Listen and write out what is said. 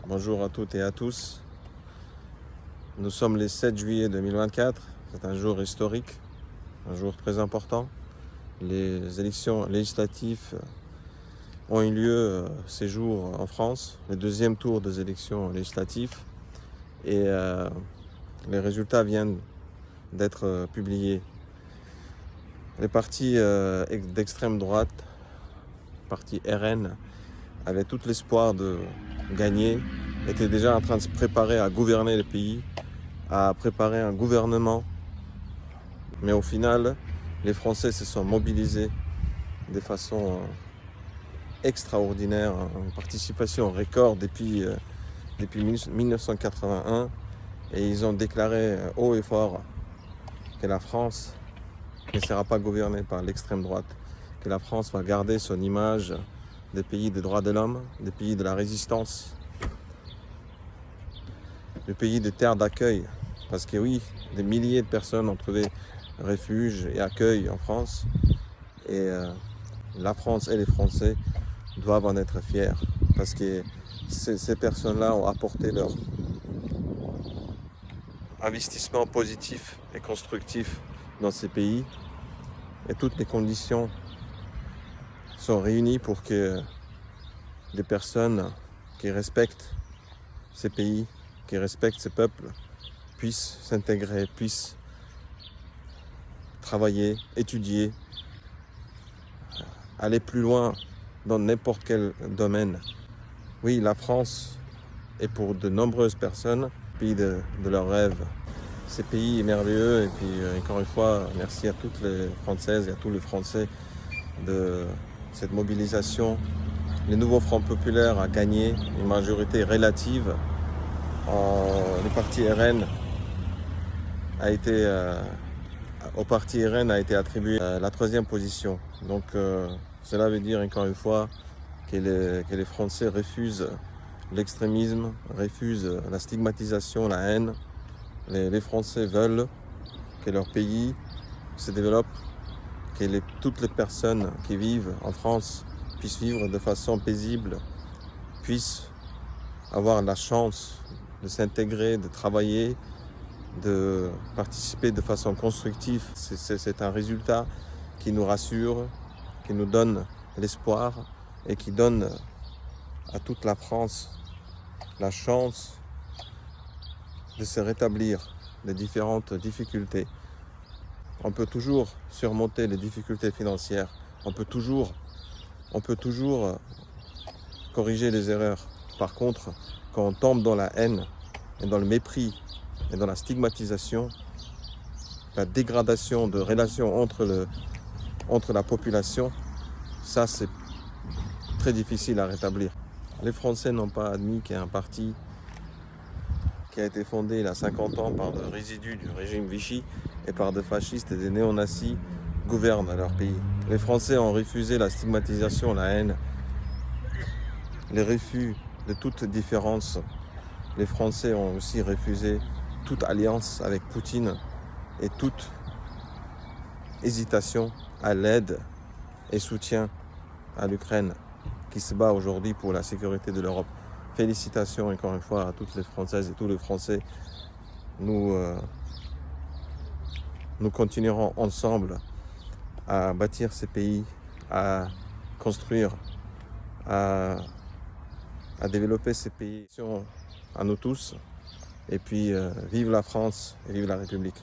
Bonjour à toutes et à tous. Nous sommes le 7 juillet 2024. C'est un jour historique, un jour très important. Les élections législatives ont eu lieu ces jours en France, le deuxième tour des élections législatives. Et les résultats viennent d'être publiés. Les partis d'extrême droite, le parti RN, avait tout l'espoir de gagner, était déjà en train de se préparer à gouverner le pays, à préparer un gouvernement. Mais au final, les Français se sont mobilisés de façon extraordinaire, une participation record depuis 1981. Et ils ont déclaré haut et fort que la France ne sera pas gouvernée par l'extrême droite, que la France va garder son image des pays des droits de l'homme, des pays de la résistance, des pays des terres d'accueil. Parce que oui, des milliers de personnes ont trouvé refuge et accueil en France. Et la France et les Français doivent en être fiers. Parce que ces personnes-là ont apporté leur investissement positif et constructif dans ces pays. Et toutes les conditions sont réunies pour que des personnes qui respectent ces pays, qui respectent ces peuples, puissent s'intégrer, puissent travailler, étudier, aller plus loin dans n'importe quel domaine. Oui, la France est pour de nombreuses personnes le pays de leurs rêves. Ces pays est merveilleux et puis encore une fois, merci à toutes les Françaises et à tous les Français de cette mobilisation. Le nouveau Front populaire a gagné une majorité relative. Le parti RN au parti RN a été attribué la troisième position. Donc cela veut dire encore une fois que les Français refusent l'extrémisme, refusent la stigmatisation, la haine. Les Français veulent que leur pays se développe, que toutes les personnes qui vivent en France puissent vivre de façon paisible, puissent avoir la chance de s'intégrer, de travailler, de participer de façon constructive. C'est un résultat qui nous rassure, qui nous donne l'espoir et qui donne à toute la France la chance de se rétablir des différentes difficultés. On peut toujours surmonter les difficultés financières, on peut toujours corriger les erreurs. Par contre, quand on tombe dans la haine et dans le mépris et dans la stigmatisation, la dégradation de relations entre la population, ça c'est très difficile à rétablir. Les Français n'ont pas admis qu'il y a un parti qui a été fondé il y a 50 ans par des résidus du régime Vichy et par des fascistes et des néo-nazis gouvernent leur pays. Les Français ont refusé la stigmatisation, la haine, les refus de toute différence. Les Français ont aussi refusé toute alliance avec Poutine et toute hésitation à l'aide et soutien à l'Ukraine qui se bat aujourd'hui pour la sécurité de l'Europe. Félicitations encore une fois à toutes les Françaises et tous les Français. Nous continuerons ensemble à bâtir ces pays, à construire, à développer ces pays à nous tous. Et puis, vive la France et vive la République.